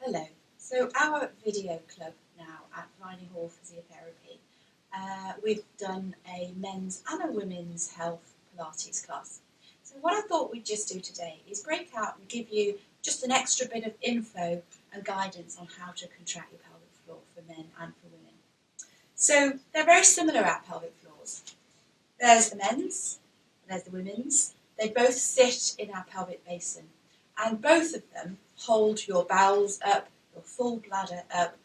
Hello. So our video club now at Viney Hall Physiotherapy, we've done a men's and a women's health Pilates class. So what I thought we'd just do today is break out and give you just an extra bit of info and guidance on how to contract your pelvic floor for men and for women. So they're very similar, our pelvic floors. There's the men's, there's the women's. They both sit in our pelvic basin, and both of them hold your bowels up, your full bladder up.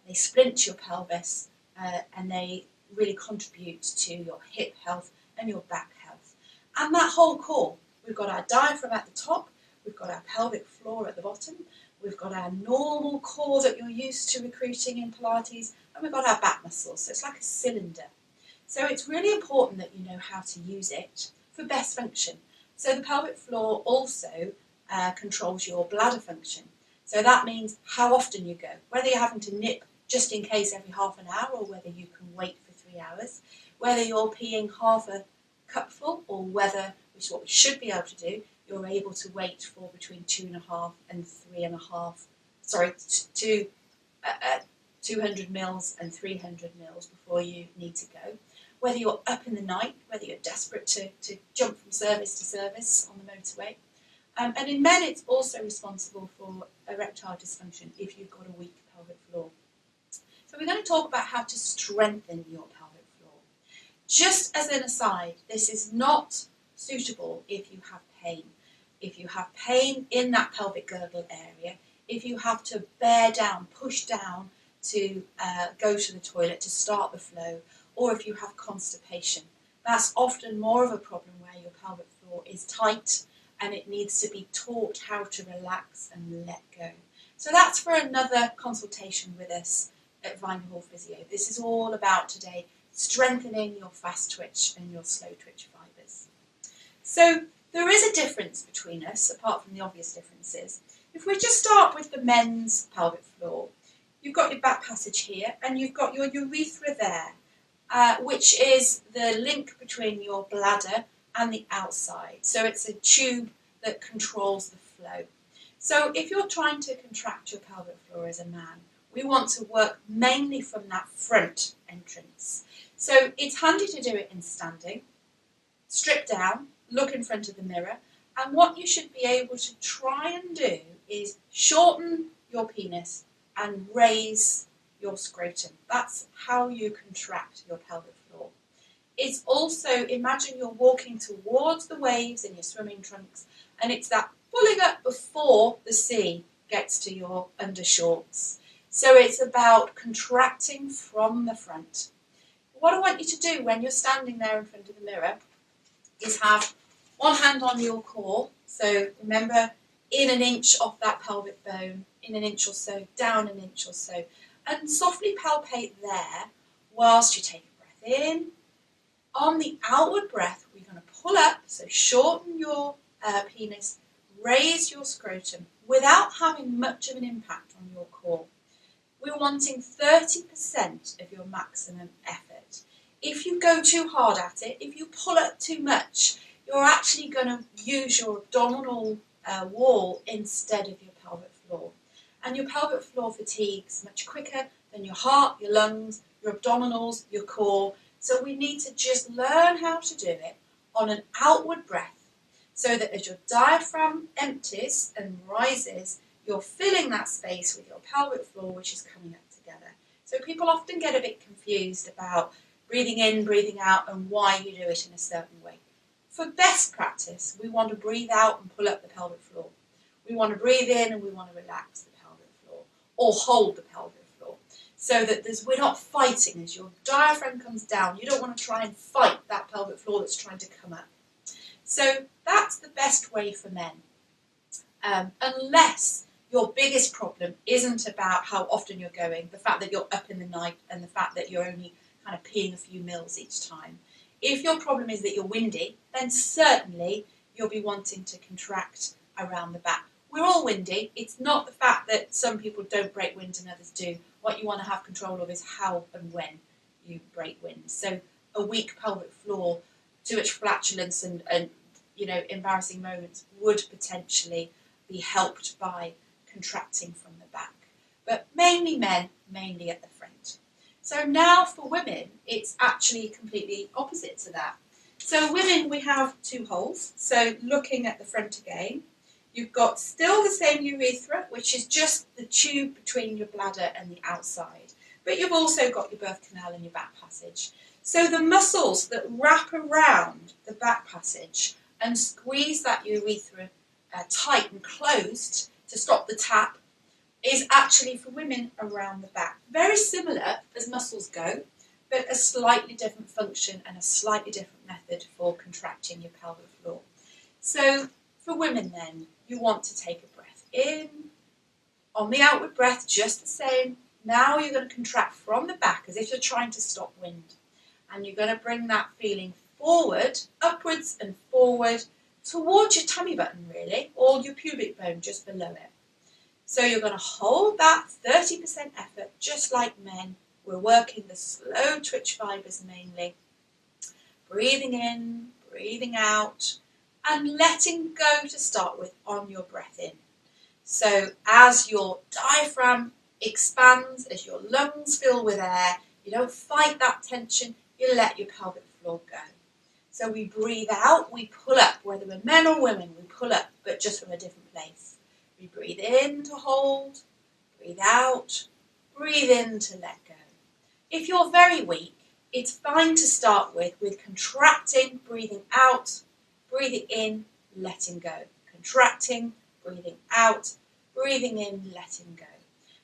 They splint your pelvis, and they really contribute to your hip health and your back health. And that whole core, we've got our diaphragm at the top, we've got our pelvic floor at the bottom, we've got our normal core that you're used to recruiting in Pilates, and we've got our back muscles. So it's like a cylinder. So it's really important that you know how to use it for best function. So the pelvic floor also controls your bladder function. So that means how often you go, whether you're having to nip just in case every half an hour or whether you can wait for 3 hours, whether you're peeing half a cupful or whether, which is what we should be able to do, you're able to wait for between 2.5 and 200 mils and 300 mils before you need to go. Whether you're up in the night, whether you're desperate to jump from service to service on the motorway. And in men, it's also responsible for erectile dysfunction if you've got a weak pelvic floor. So we're going to talk about how to strengthen your pelvic floor. Just as an aside, this is not suitable if you have pain. If you have pain in that pelvic girdle area, if you have to bear down, push down to go to the toilet to start the flow, or if you have constipation. That's often more of a problem where your pelvic floor is tight and it needs to be taught how to relax and let go. So that's for another consultation with us at Viney Hall Physio. This is all about today strengthening your fast twitch and your slow twitch fibres. So there is a difference between us, apart from the obvious differences. If we just start with the men's pelvic floor, you've got your back passage here and you've got your urethra there, which is the link between your bladder and the outside. So it's a tube that controls the flow. So if you're trying to contract your pelvic floor as a man, we want to work mainly from that front entrance. So it's handy to do it in standing, strip down, look in front of the mirror, and what you should be able to try and do is shorten your penis and raise your scrotum. That's how you contract your pelvic floor. It's also, imagine you're walking towards the waves in your swimming trunks, and it's that pulling up before the sea gets to your undershorts. So it's about contracting from the front. What I want you to do when you're standing there in front of the mirror is have one hand on your core. So remember, in an inch off that pelvic bone, in an inch or so, down an inch or so, and softly palpate there whilst you take a breath in. On the outward breath, we're going to pull up, so shorten your penis, raise your scrotum without having much of an impact on your core. We're wanting 30% of your maximum effort. If you go too hard at it, if you pull up too much, you're actually going to use your abdominal wall instead of your pelvic floor. And your pelvic floor fatigues much quicker than your heart, your lungs, your abdominals, your core. So we need to just learn how to do it on an outward breath so that as your diaphragm empties and rises, you're filling that space with your pelvic floor, which is coming up together. So people often get a bit confused about breathing in, breathing out, and why you do it in a certain way. For best practice, we want to breathe out and pull up the pelvic floor. We want to breathe in and we want to relax the pelvic floor, or hold the pelvic floor, so that we're not fighting. As your diaphragm comes down, you don't want to try and fight that pelvic floor that's trying to come up. So that's the best way for men. Unless your biggest problem isn't about how often you're going, the fact that you're up in the night and the fact that you're only kind of peeing a few mils each time. If your problem is that you're windy, then certainly you'll be wanting to contract around the back. We're all windy. It's not the fact that some people don't break wind and others do. What you want to have control of is how and when you break wind. So a weak pelvic floor, too much flatulence and embarrassing moments would potentially be helped by contracting from the back. mainly men, mainly at the front. So now for women, it's actually completely opposite to that. So women, we have 2 holes. So looking at the front again, you've got still the same urethra, which is just the tube between your bladder and the outside. But you've also got your birth canal and your back passage. So the muscles that wrap around the back passage and squeeze that urethra tight and closed to stop the tap is actually for women around the back. Very similar as muscles go, but a slightly different function and a slightly different method for contracting your pelvic floor. So for women then, you want to take a breath in. On the outward breath, just the same. Now you're going to contract from the back as if you're trying to stop wind. And you're going to bring that feeling forward, upwards and forward, towards your tummy button really, or your pubic bone just below it. So you're going to hold that 30% effort, just like men. We're working the slow twitch fibers mainly. Breathing in, breathing out, and letting go to start with on your breath in. So as your diaphragm expands, as your lungs fill with air, you don't fight that tension, you let your pelvic floor go. So we breathe out, we pull up, whether we're men or women, we pull up, but just from a different place. We breathe in to hold, breathe out, breathe in to let go. If you're very weak, it's fine to start with contracting, breathing out, breathing in, letting go. Contracting, breathing out, breathing in, letting go.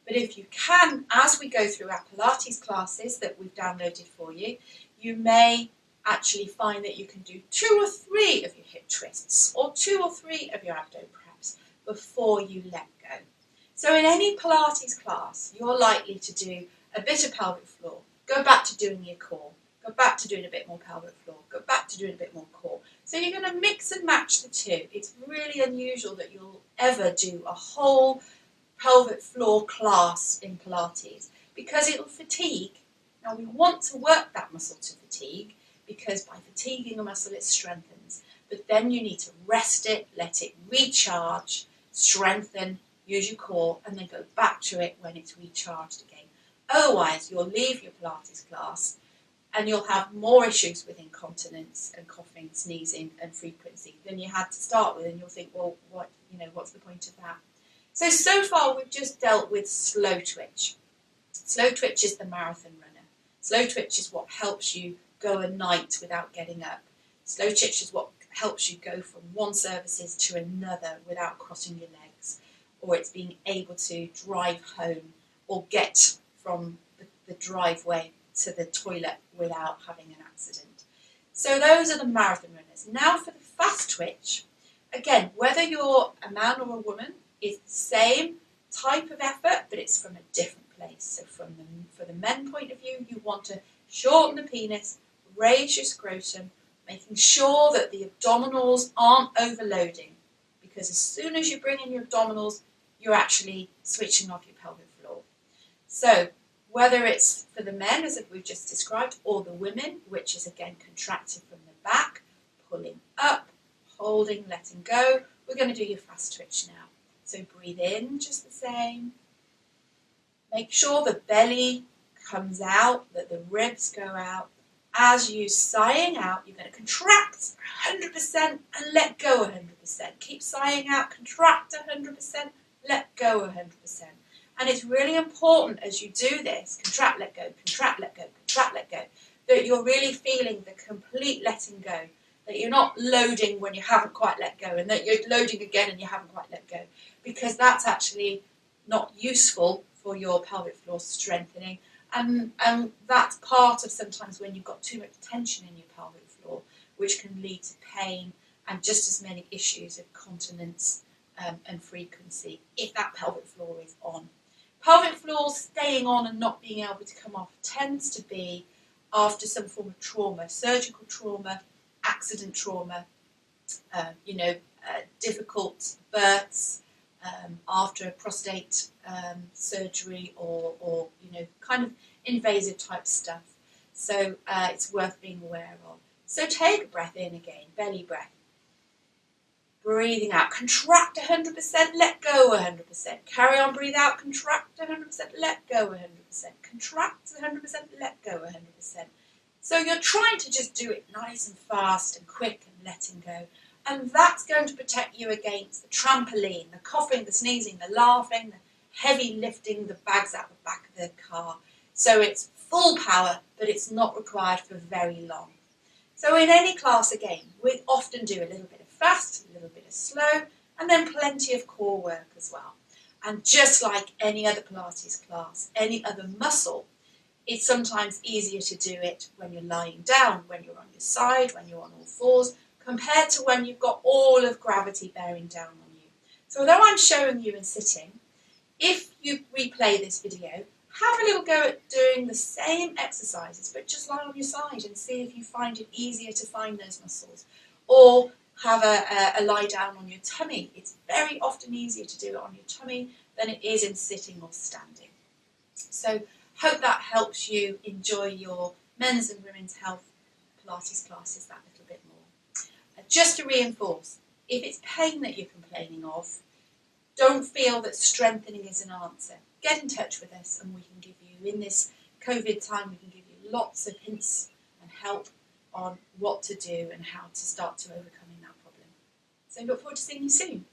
But if you can, as we go through our Pilates classes that we've downloaded for you, you may actually find that you can do 2 or 3 of your hip twists or 2 or 3 of your abdo preps before you let go. So in any Pilates class, you're likely to do a bit of pelvic floor, go back to doing your core, go back to doing a bit more pelvic floor, go back to doing a bit more core. So you're going to mix and match the 2. It's really unusual that you'll ever do a whole pelvic floor class in Pilates because it'll fatigue. Now we want to work that muscle to fatigue because by fatiguing a muscle it strengthens. But then you need to rest it, let it recharge, strengthen, use your core, and then go back to it when it's recharged again. Otherwise, you'll leave your Pilates class and you'll have more issues with incontinence and coughing, sneezing, and frequency than you had to start with, and you'll think, well, what's the point of that? So far we've just dealt with slow twitch. Slow twitch is the marathon runner. Slow twitch is what helps you go a night without getting up. Slow twitch is what helps you go from one services to another without crossing your legs, or it's being able to drive home or get from the driveway to the toilet without having an accident. So those are the marathon runners. Now for the fast twitch, again, whether you're a man or a woman, it's the same type of effort, but it's from a different place. So for the men point of view, you want to shorten the penis, raise your scrotum, making sure that the abdominals aren't overloading, because as soon as you bring in your abdominals, you're actually switching off your pelvic floor. So whether it's for the men, as we've just described, or the women, which is again contracted from the back, pulling up, holding, letting go, we're going to do your fast twitch now. So breathe in just the same. Make sure the belly comes out, that the ribs go out. As you sighing out, you're going to contract 100% and let go 100%. Keep sighing out, contract 100%, let go 100%. And it's really important as you do this, contract, let go, contract, let go, contract, let go, that you're really feeling the complete letting go, that you're not loading when you haven't quite let go, and that you're loading again and you haven't quite let go, because that's actually not useful for your pelvic floor strengthening. And that's part of sometimes when you've got too much tension in your pelvic floor, which can lead to pain and just as many issues of continence and frequency if that pelvic floor is on. Pelvic floor staying on and not being able to come off tends to be after some form of trauma, surgical trauma, accident trauma, difficult births, after a prostate surgery or kind of invasive type stuff. So it's worth being aware of. So take a breath in again, belly breath. breathing out. Contract 100%, let go 100%. Carry on, breathe out, contract 100%, let go 100%. Contract 100%, let go 100%. So you're trying to just do it nice and fast and quick and letting go. And that's going to protect you against the trampoline, the coughing, the sneezing, the laughing, the heavy lifting the bags out the back of the car. So it's full power, but it's not required for very long. So in any class, again, we often do a little bit of fast, a little bit of slow, and then plenty of core work as well. And just like any other Pilates class, any other muscle, it's sometimes easier to do it when you're lying down, when you're on your side, when you're on all fours, compared to when you've got all of gravity bearing down on you. So although I'm showing you in sitting, if you replay this video, have a little go at doing the same exercises, but just lie on your side and see if you find it easier to find those muscles. Or have a lie down on your tummy. It's very often easier to do it on your tummy than it is in sitting or standing. So hope that helps you enjoy your men's and women's health Pilates classes that little bit more. Just to reinforce, if it's pain that you're complaining of, don't feel that strengthening is an answer. Get in touch with us and we can give you, in this COVID time, we can give you lots of hints and help on what to do and how to start to overcoming that problem. So look forward to seeing you soon.